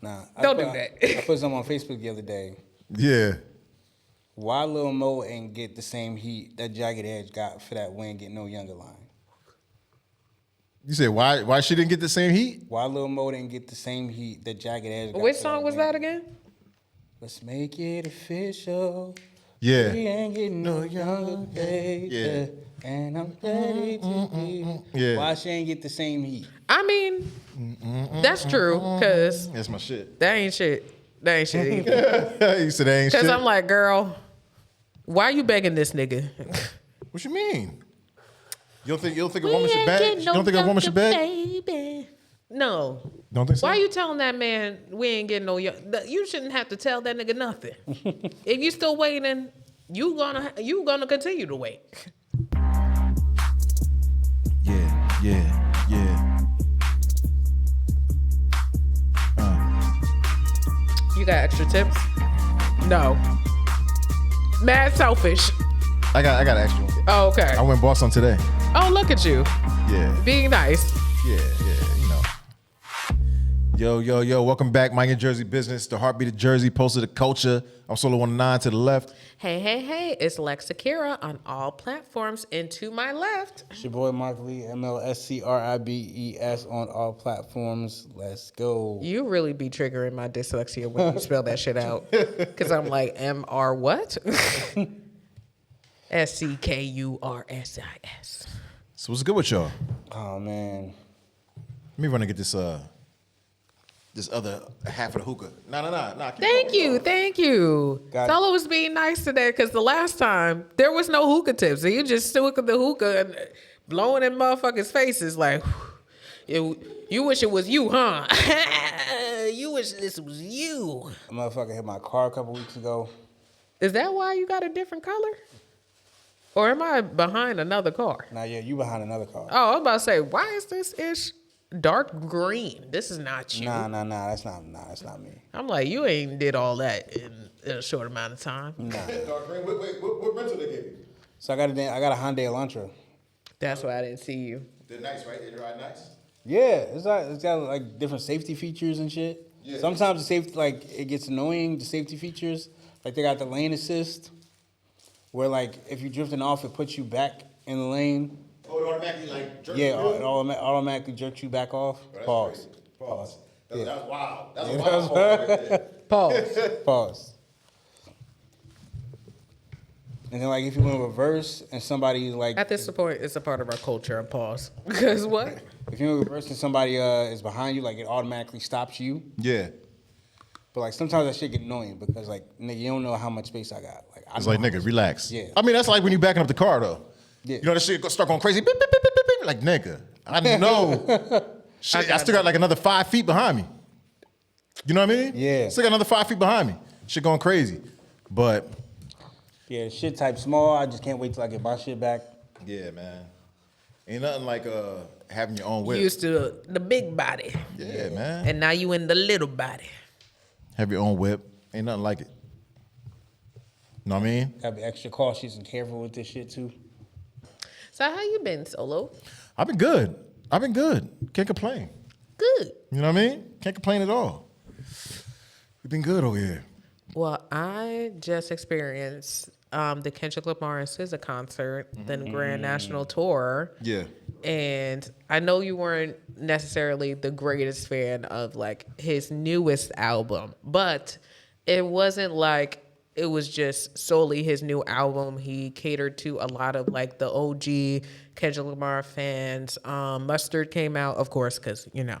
Nah. Don't do that. I put something on Facebook the other day. Yeah. Why Lil Mo ain't get the same heat that Jagged Edge got for that We Ain't Get No Younger line? You said why she didn't get the same heat? Why Lil Mo didn't get the same heat that Jagged Edge got? Which song was that again? Let's make it official. Yeah. We ain't getting no younger, baby. Yeah. And I'm ready to be. Yeah. Why she ain't get the same heat? I mean, that's true, because That's my shit. that ain't shit. That ain't shit either. You said that ain't shit. Because I'm like, girl, why you begging this nigga? What you mean? You don't think a woman should beg? You don't think a woman should beg? Baby. No. Don't think so? Why you telling that man we ain't getting no young? You shouldn't have to tell that nigga nothing. If you still waiting, you gonna continue to wait. Yeah. You got extra tips? No. Mad selfish. I got an extra one. Oh, okay. I went and bought some today. Oh, look at you. Yeah. Being nice. Yeah, you know. Yo, welcome back, Mike and Jersey Business, the heartbeat of Jersey, pulse of the culture. I'm Solo 19 to the left. Hey, it's Lex Akira on all platforms, and to my left. It's your boy Mark Lee, MLSCRIBES on all platforms. Let's go. You really be triggering my dyslexia when you spell that shit out. Because I'm like, MR what? SCKURSIS. So what's good with y'all? Oh, man. Let me run and get this other half of the hookah. Nah. Thank you. Got it. Solo was being nice today because the last time there was no hookah tips. So you just took the hookah and blowing in motherfuckers' faces like, you wish it was you, huh? You wish this was you. A motherfucker hit my car a couple weeks ago. Is that why you got a different color? Or am I behind another car? Nah, yeah, you behind another car. Oh, I was about to say, why is this ish dark green? This is not you. Nah, that's not me. I'm like, you ain't did all that in a short amount of time. Nah. Dark green. Wait, what rental they gave you? So I got a Hyundai Elantra. That's why I didn't see you. They're nice, right? They ride nice. Yeah, it's got like different safety features and shit. Yeah. Sometimes the safety, like, it gets annoying, the safety features. Like, they got the lane assist, where, like, if you're drifting off, it puts you back in the lane. Oh, it automatically, like, jerks Yeah, you? it automatically jerks you back off. Oh, that's Pause. crazy. That's wild. That's Yeah, a wild pause right there. Pause. Pause. And then, like, if you want to reverse and somebody, like... At this point, it's a part of our culture. And pause. Because what? If you reverse and somebody is behind you, like, it automatically stops you. Yeah. But, like, sometimes that shit get annoying because, like, nigga, you don't know how much space I got. Like, It's like, nigga, relax. Yeah. I mean, that's like when you backing up the car, though. Yeah. You know, that shit start going crazy. Beep, beep, beep, beep, beep, beep. Like, nigga, I know. Shit, I still got like another 5 feet behind me. You know what I mean? Yeah. Still got another 5 feet behind me. Shit going crazy. But, Yeah, shit type small. I just can't wait till I get my shit back. yeah, man. Ain't nothing like having your own whip. Used to the big body. Yeah, man. And now you in the little body. Have your own whip. Ain't nothing like it. Know what I mean? Gotta be extra cautious and careful with this shit, too. So how you been, Solo? I've been good. Can't complain. Good. You know what I mean? Can't complain at all. We've been good over here. Well, I just experienced the Kendrick Lamar and SZA concert, the Grand National Tour. Yeah. And I know you weren't necessarily the greatest fan of like his newest album, but it wasn't like it was just solely his new album. He catered to a lot of like the OG Kendrick Lamar fans. Mustard came out, of course, because, you know,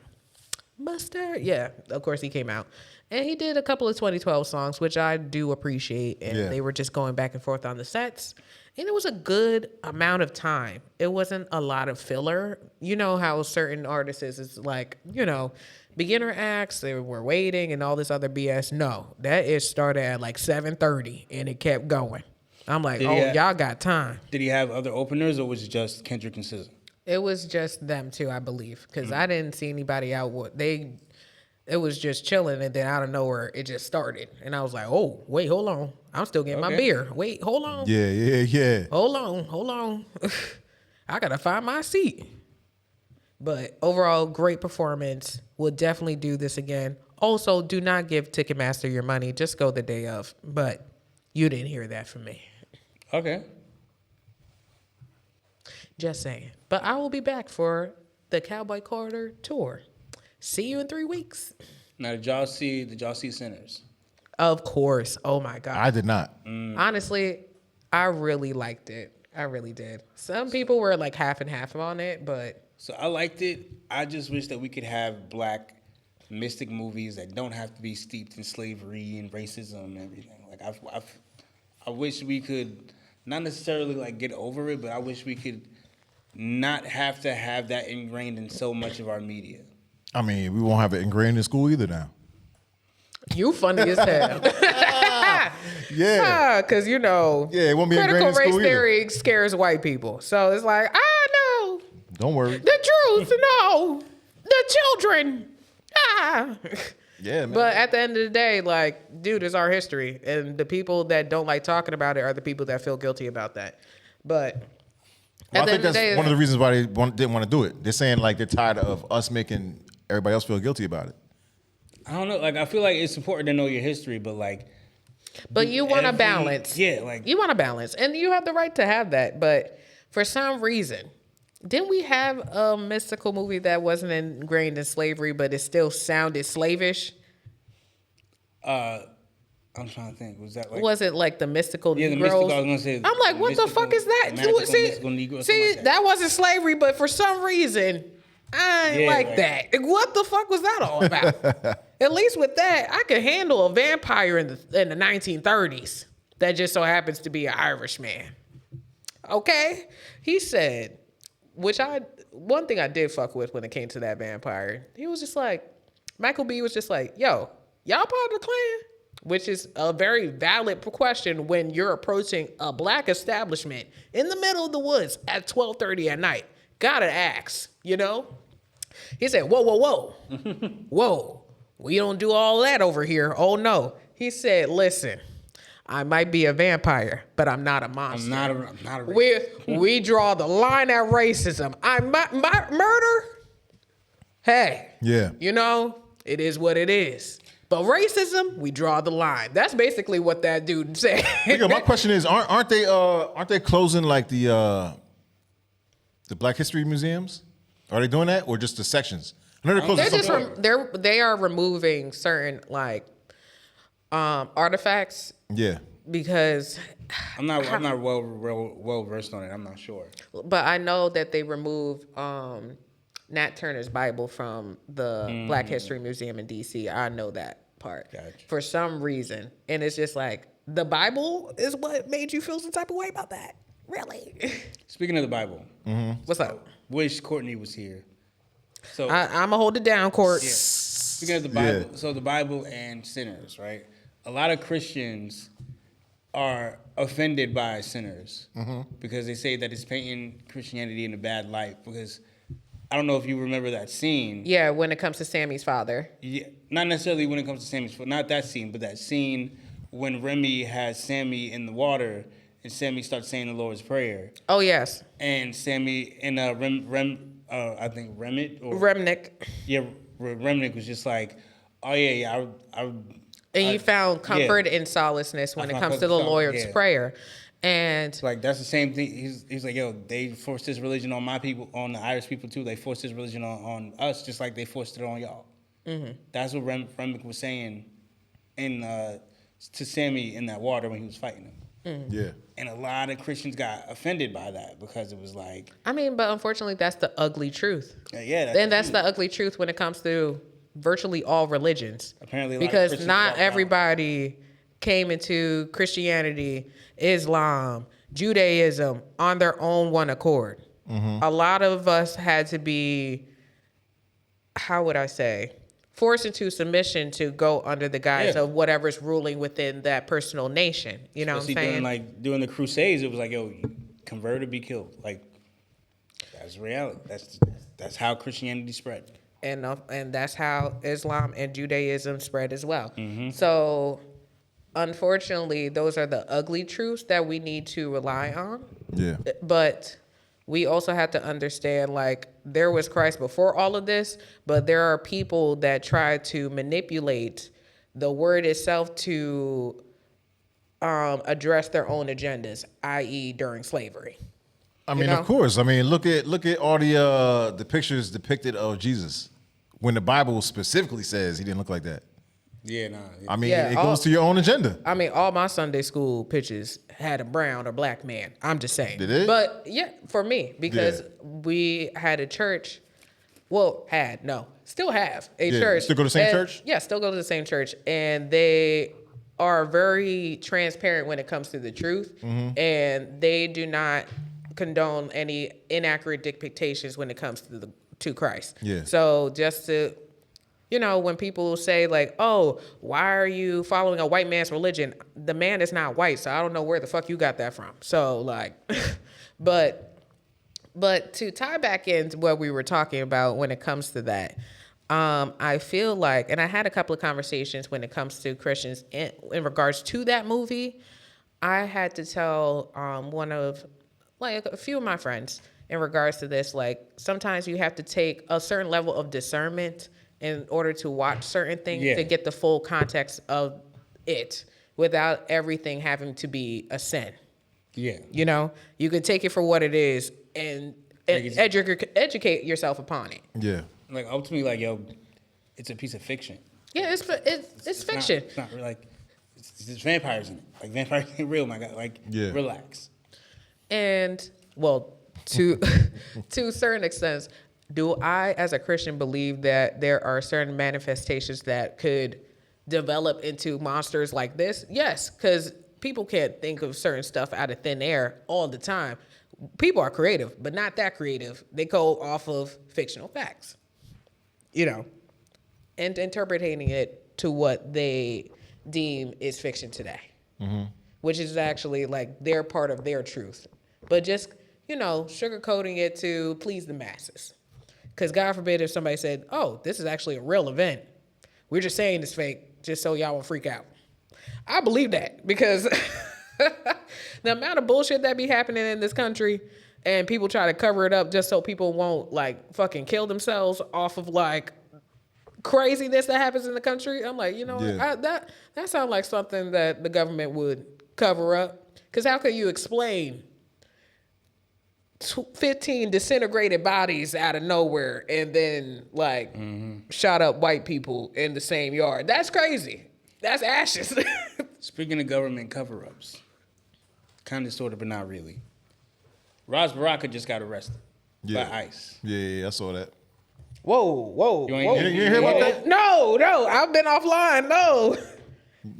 Mustard. Yeah, of course he came out. And he did a couple of 2012 songs, which I do appreciate. And they were just going back and forth on the sets. And it was a good amount of time. It wasn't a lot of filler. You know how certain artists is like, you know, beginner acts, they were waiting and all this other BS. No, that is started at like 7:30 and it kept going. I'm like, y'all got time. Did he have other openers or was it just Kendrick and SZA? It was just them two, I believe, because I didn't see anybody out. It was just chilling, and then out of nowhere, it just started. And I was like, oh, wait, hold on. I'm still getting my beer. Wait, hold on. Yeah. Hold on. I got to find my seat. But overall, great performance. We'll definitely do this again. Also, do not give Ticketmaster your money. Just go the day of. But you didn't hear that from me. Okay. Just saying. But I will be back for the Cowboy Carter tour. See you in 3 weeks. Now, did y'all see Sinners? Of course. Oh my God. I did not. Honestly, I really liked it. I really did. Some people were like half and half on it, but So I liked it. I just wish that we could have black mystic movies that don't have to be steeped in slavery and racism and everything. Like I wish we could not necessarily like get over it, but I wish we could not have to have that ingrained in so much of our media. I mean, we won't have it ingrained in school either now. you funny as hell. Yeah. Because, you know, Yeah, it won't be critical ingrained in race school either. theory scares white people. So it's like, no, Don't worry. the truth, no, the children. Yeah, man. But at the end of the day, like, dude, it's our history. And the people that don't like talking about it are the people that feel guilty about that. But Well, at the I think end of the that's day, one of the reasons why they didn't want to do it. They're saying like they're tired of us making everybody else feel guilty about it. I don't know. Like I feel like it's important to know your history, but like. but you want to balance. Yeah, like You want to balance. And you have the right to have that. But for some reason, didn't we have a mystical movie that wasn't ingrained in slavery, but it still sounded slavish? I'm trying to think. Was that like? Was it like the mystical Yeah, the Negroes? mystical, I was gonna say I'm like, what the mystical- fuck is that? magical See, mystical Negro, something see, like that. that wasn't slavery, but for some reason, I ain't Yeah, like like- that. What the fuck was that all about? At least with that, I could handle a vampire in the 1930s that just so happens to be an Irishman. Okay? He said, one thing I did fuck with when it came to that vampire, he was just like, Michael B was just like, yo, y'all part of the Klan? Which is a very valid question when you're approaching a black establishment in the middle of the woods at 12:30 at night. Gotta ask, you know? He said, whoa, whoa, whoa. Whoa. We don't do all that over here. Oh, no. He said, listen, I might be a vampire, but I'm not a monster. I'm not a racist. We draw the line at racism. Murder? Hey. Yeah. You know, it is what it is. But racism, we draw the line. That's basically what that dude said. Nigga, my question is, aren't they closing like the Black History museums? Are they doing that or just the sections? I know they're closing They're some. just they are removing certain like artifacts Yeah. because, I'm not well versed on it. I'm not sure. but I know that they removed Nat Turner's Bible from the Black History Museum in D.C. I know that part Gotcha. for some reason, and it's just like the Bible is what made you feel some type of way about that. Really? Speaking of the Bible, What's up? wish Courtney was here. So I'ma hold it down, Court. yeah. Speaking of the Bible, so the Bible and sinners, right? A lot of Christians are offended by sinners because they say that it's painting Christianity in a bad light. Because I don't know if you remember that scene. Yeah, when it comes to Sammy's father. Yeah, not necessarily when it comes to Sammy's, not that scene, but that scene when Remy has Sammy in the water and Sammy starts saying the Lord's Prayer, Oh yes, and Sammy and I think Remit or Remnick. yeah, Remnick was just like, oh yeah, And you found comfort and solaceness when I it found comes to the comfort and Lord's solace, yeah. prayer. And like that's the same thing. He's like, yo, they forced this religion on my people, on the Irish people too. They forced this religion on us, just like they forced it on y'all. That's what Remnick was saying to Sammy in that water when he was fighting him. Yeah. And a lot of Christians got offended by that because it was like, I mean, but unfortunately, that's the ugly truth. yeah, Then that's the ugly truth when it comes to virtually all religions. Apparently, a lot of because Christians not walked out. everybody came into Christianity, Islam, Judaism on their own one accord. A lot of us had to be, how would I say, forced into submission to go under the guise Yeah. of whatever's ruling within that personal nation. You know what I'm saying? During the Crusades, it was like, yo, convert or be killed. Like, that's reality. That's how Christianity spread. And that's how Islam and Judaism spread as well. So, unfortunately, those are the ugly truths that we need to rely on. Yeah. But we also have to understand, like, there was Christ before all of this, but there are people that try to manipulate the word itself to address their own agendas, i.e., during slavery. I mean, know? of course. I mean, look at all the pictures depicted of Jesus when the Bible specifically says he didn't look like that. Yeah, nah. I mean, Yeah, it goes to your own agenda. I mean, all my Sunday school pictures had a brown or black man. I'm just saying. Did it? But yeah, for me, because we had a church. Well, still have a church. Still go to the same And- church? Yeah, still go to the same church, and they are very transparent when it comes to the truth, Mm-hmm. and they do not condone any inaccurate depictions when it comes to Christ. Yeah. So just to, when people say like, "Oh, why are you following a white man's religion?" The man is not white, so I don't know where the fuck you got that from. So like, but to tie back into what we were talking about when it comes to that, I feel like, and I had a couple of conversations when it comes to Christians in regards to that movie. I had to tell one of, like, a few of my friends in regards to this, like, sometimes you have to take a certain level of discernment in order to watch certain things Yeah. to get the full context of it without everything having to be a sin. Yeah. You can take it for what it is and educate yourself upon it. Yeah. Like, ultimately, like, yo, it's a piece of fiction. Yeah, it's fiction. It's not really like, there's vampires in it. Like, vampires ain't real, my guy. Like, Yeah. relax. And well, to to certain extents, do I, as a Christian, believe that there are certain manifestations that could develop into monsters like this? Yes, because people can't think of certain stuff out of thin air all the time. People are creative, but not that creative. They go off of fictional facts, and interpreting it to what they deem is fiction today, which is actually like their part of their truth. But just, sugarcoating it to please the masses. Because God forbid if somebody said, "Oh, this is actually a real event. We're just saying it's fake just so y'all won't freak out." I believe that because the amount of bullshit that be happening in this country and people try to cover it up just so people won't like fucking kill themselves off of like craziness that happens in the country. I'm like, Yeah. that sounds like something that the government would cover up. Because how could you explain 15 disintegrated bodies out of nowhere and then like shot up white people in the same yard? That's crazy. That's ashes. Speaking of government cover-ups, kind of, sort of, but not really. Ras Baraka just got arrested by ICE. Yeah, I saw that. Whoa. You ain't whoa. You hear about that? No, I've been offline. No.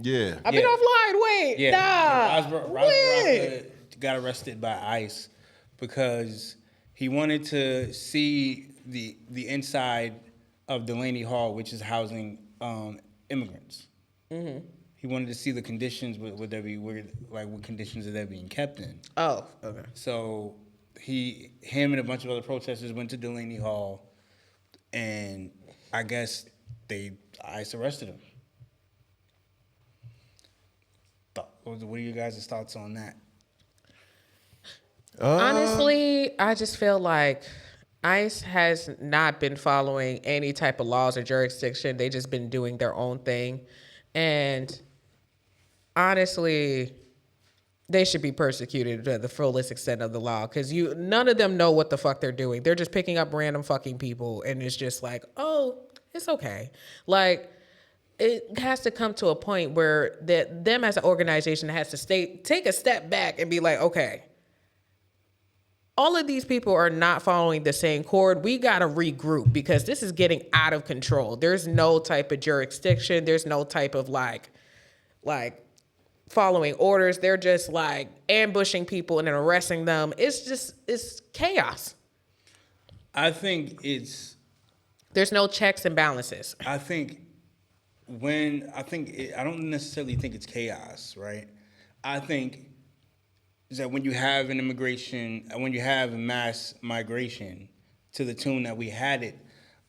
Yeah. I've been offline. Wait. Yeah, Nah. Ras Wait. Baraka got arrested by ICE because he wanted to see the inside of Delaney Hall, which is housing immigrants. Mm-hmm. He wanted to see the conditions what conditions are they being kept in. Oh, okay. So him and a bunch of other protesters went to Delaney Hall, and I guess ICE arrested him. What are you guys' thoughts on that? Honestly, I just feel like ICE has not been following any type of laws or jurisdiction. They just been doing their own thing. And honestly, they should be persecuted to the fullest extent of the law because none of them know what the fuck they're doing. They're just picking up random fucking people and it's just like, oh, it's okay. Like, it has to come to a point where them as an organization has to take a step back and be like, okay, all of these people are not following the same chord. We got to regroup because this is getting out of control. There's no type of jurisdiction. There's no type of like following orders. They're just like ambushing people and then arresting them. It's chaos. I think there's no checks and balances. I don't necessarily think it's chaos, right? I think is that when you have a mass migration to the tune that we had it,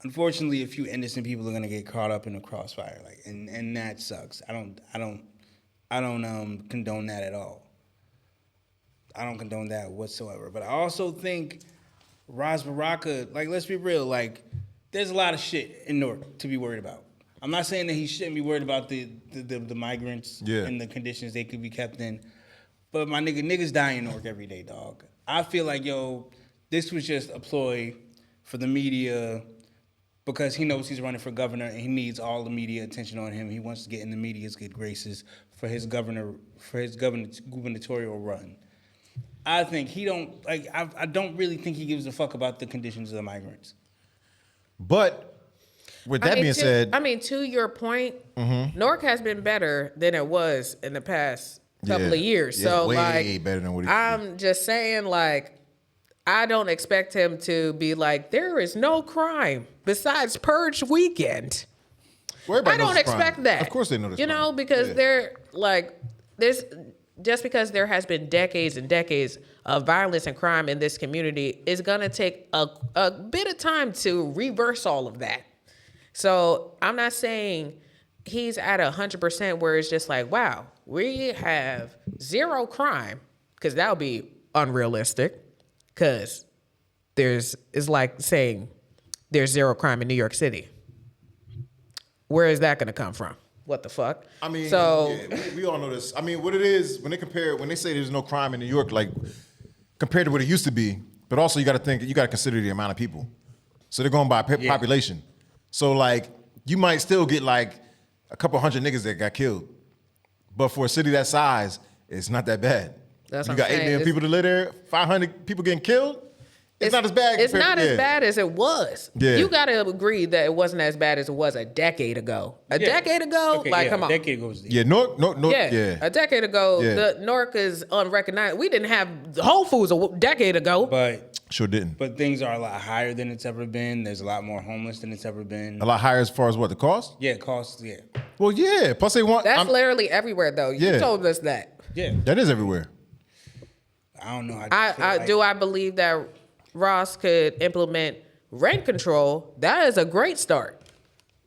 unfortunately, a few innocent people are gonna get caught up in the crossfire, and that sucks. I don't condone that at all. I don't condone that whatsoever. But I also think Ras Baraka, like, let's be real, like, there's a lot of shit in Newark to be worried about. I'm not saying that he shouldn't be worried about the migrants and the conditions they could be kept in. But my niggas die in Newark every day, dog. I feel like, this was just a ploy for the media because he knows he's running for governor and he needs all the media attention on him. He wants to get in the media's good graces for his gubernatorial run. I think he don't like. I don't really think he gives a fuck about the conditions of the migrants. But with that being said, to your point, Newark has been better than it was in the past couple of years. Yeah, so way better than what I'm just saying, like, I don't expect him to be like, there is no crime besides Purge weekend. Well, I don't expect that. Of course they know this. Because they're like this. Just because there has been decades and decades of violence and crime in this community is gonna take a bit of time to reverse all of that. So I'm not saying he's at 100% where it's just like, wow, we have zero crime, because that would be unrealistic. Because it's like saying there's zero crime in New York City. Where is that gonna come from? What the fuck? We all know this. What it is when they say there's no crime in New York, like compared to what it used to be, but also you got to consider the amount of people. So they're going by population. So like you might still get like a couple hundred niggas that got killed, but for a city that size, it's not that bad. That's you what got I'm 8 million saying. people to live there, 500 people getting killed. It's not as bad. It's not as bad as it was. Yeah. You got to agree that it wasn't as bad as it was a decade ago. Decade ago, come on. A decade ago. Yeah, Newark, yeah. A decade ago, the Newark is unrecognized. We didn't have Whole Foods a decade ago. But sure didn't. But things are a lot higher than it's ever been. There's a lot more homeless than it's ever been. A lot higher as far as what, the cost? Yeah, costs. Yeah. Well, yeah. Plus they want. That's literally everywhere, though. You told us that. Yeah. That is everywhere. I don't know. I believe that Ross could implement rent control. That is a great start.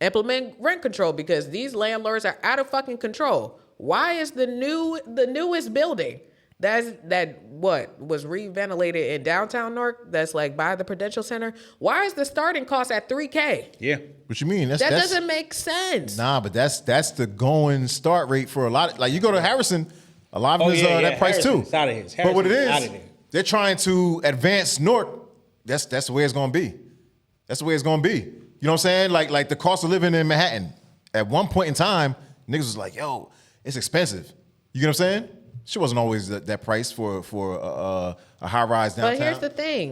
Implement rent control, because these landlords are out of fucking control. Why is the newest building that was reventilated in downtown Newark, that's like by the Prudential Center, why is the starting cost at $3,000? Yeah. What you mean? That doesn't make sense. Nah, but that's the going start rate for a lot. Like you go to Harrison, a lot of that price Harrison, too. it's out of his. But what it Harrison's out is, of there. they're trying to advance Newark. That's the way it's gonna be. That's the way it's gonna be. You know what I'm saying? Like the cost of living in Manhattan. At one point in time, niggas was like, yo, it's expensive. You get what I'm saying? She wasn't always that price for a high rise downtown. But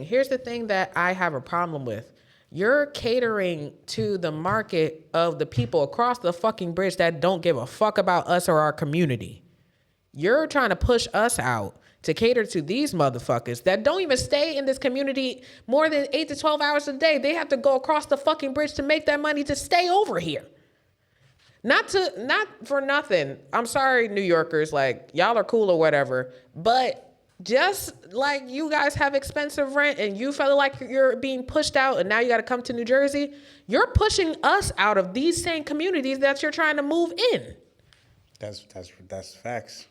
here's the thing that I have a problem with. You're catering to the market of the people across the fucking bridge that don't give a fuck about us or our community. You're trying to push us out to cater to these motherfuckers that don't even stay in this community more than 8 to 12 hours a day. They have to go across the fucking bridge to make that money to stay over here. Not for nothing. I'm sorry, New Yorkers, like y'all are cool or whatever, but just like you guys have expensive rent and you feel like you're being pushed out and now you got to come to New Jersey, you're pushing us out of these same communities that you're trying to move in. That's facts.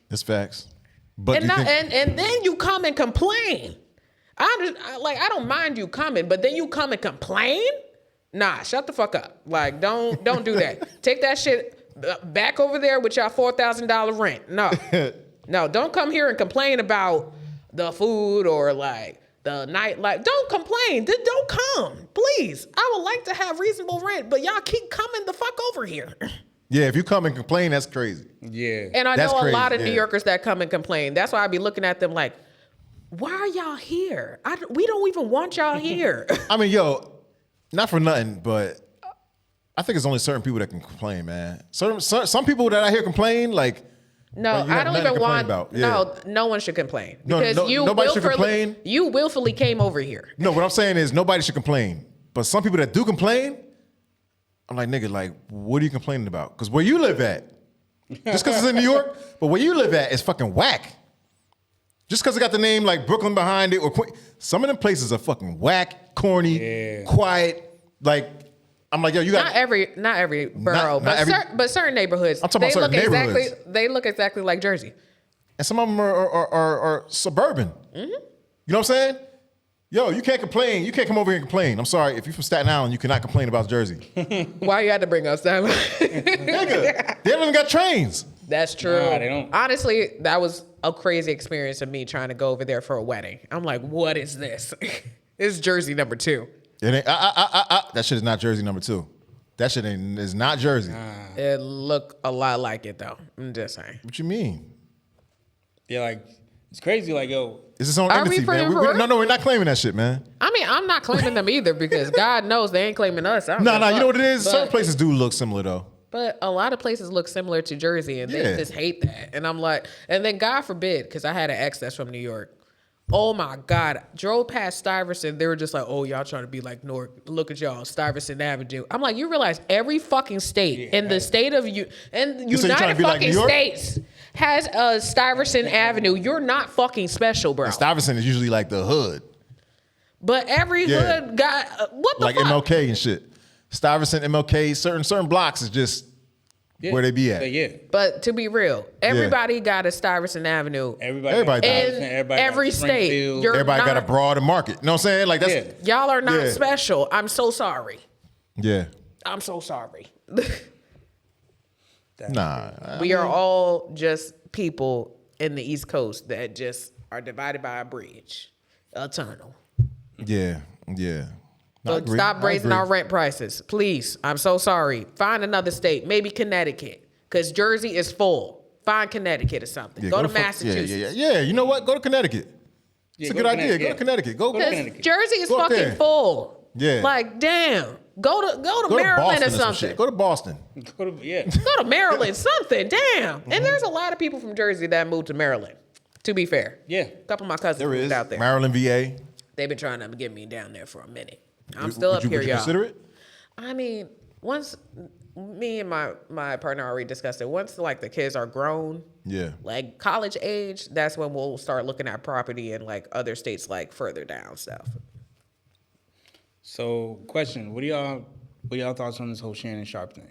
That's facts. But and then you come and complain. I don't mind you coming, but then you come and complain? Nah, shut the fuck up. Like, don't do that. Take that shit back over there with your $4,000 rent. No, don't come here and complain about the food or like the nightlife. Don't complain. Don't come, please. I would like to have reasonable rent, but y'all keep coming the fuck over here. Yeah, if you come and complain, that's crazy. Yeah. And I know a lot of New Yorkers that come and complain. That's why I be looking at them like, why are y'all here? We don't even want y'all here. I mean, yo, not for nothing, but I think it's only certain people that can complain, man. Some people that I hear complain, like, no, well, I don't even want. No one should complain because nobody should complain. You willfully came over here. No, what I'm saying is nobody should complain. But some people that do complain, I'm like, nigga, like, what are you complaining about? Because where you live at, just because it's in New York, but where you live at is fucking whack. Just because it got the name like Brooklyn behind it, or some of them places are fucking whack, corny, quiet. Like, I'm like, yo, you got not every borough, but certain neighborhoods. I'm talking about certain neighborhoods. They look exactly like Jersey. and some of them are suburban. You know what I'm saying? Yo, you can't complain. You can't come over here and complain. I'm sorry. If you're from Staten Island, you cannot complain about Jersey. Why you had to bring us that? Nigga, they don't even got trains. That's true. Nah, they don't. Honestly, that was a crazy experience of me trying to go over there for a wedding. I'm like, what is this? It's Jersey number 2. It ain't, that shit is not Jersey number 2. That shit is not Jersey. It looked a lot like it though. I'm just saying. What you mean? Yeah, like it's crazy. Like yo, It's its own Are we entity, for man. real? No, we're not claiming that shit, man. I mean, I'm not claiming them either because God knows they ain't claiming us. I don't No, give a you know what it is? fuck. Certain places do look similar though. But a lot of places look similar to Jersey, and they Yeah. just hate that. And I'm like, and then God forbid, because I had an ex that's from New York. Oh my God, drove past Stuyvesant. They were just like, oh, y'all trying to be like Newark. Look at y'all, Stuyvesant Avenue. I'm like, you realize every fucking state in the state of you and You say you trying United to be like fucking New York? States has a Stuyvesant Avenue. You're not fucking special, bro. And Stuyvesant is usually like the hood, But every Yeah. hood got what the like fuck? MLK and shit. Stuyvesant, MLK, certain blocks is just yeah. where they be at. Yeah, But to be real, everybody got a Stuyvesant Avenue. everybody does. In every state, you're Everybody got a not- broader market. You know what I'm saying? Like that's Yeah. Y'all are not Yeah. special. I'm so sorry. yeah. I'm so sorry. Nah. We are all just people in the East Coast that just are divided by a bridge, a tunnel. Yeah. I So agree. stop I raising agree. our rent prices, please. I'm so sorry. Find another state, maybe Connecticut, because Jersey is full. Find Connecticut or something. Yeah, go to fuck- Massachusetts. Yeah. You know what? Go to Connecticut. It's a good idea. Go to Connecticut. Go Because Connecticut. Jersey is Go up fucking there. full. Yeah. Like, damn. Go to Go to Maryland Boston or some something. shit. Go to Boston. Go to, yeah. Go to Maryland, something. Damn. And there's a lot of people from Jersey that moved to Maryland, to be fair. Yeah. A couple of my cousins There moved is out there. Maryland, VA. They've been trying to get me down there for a minute. I'm still up here, Would you y'all. consider it? I mean, once me and my partner already discussed it. Once like the kids are grown, Yeah. like college age, that's when we'll start looking at property in like other states, like further down south. So, question: What are y'all thoughts on this whole Shannon Sharp thing?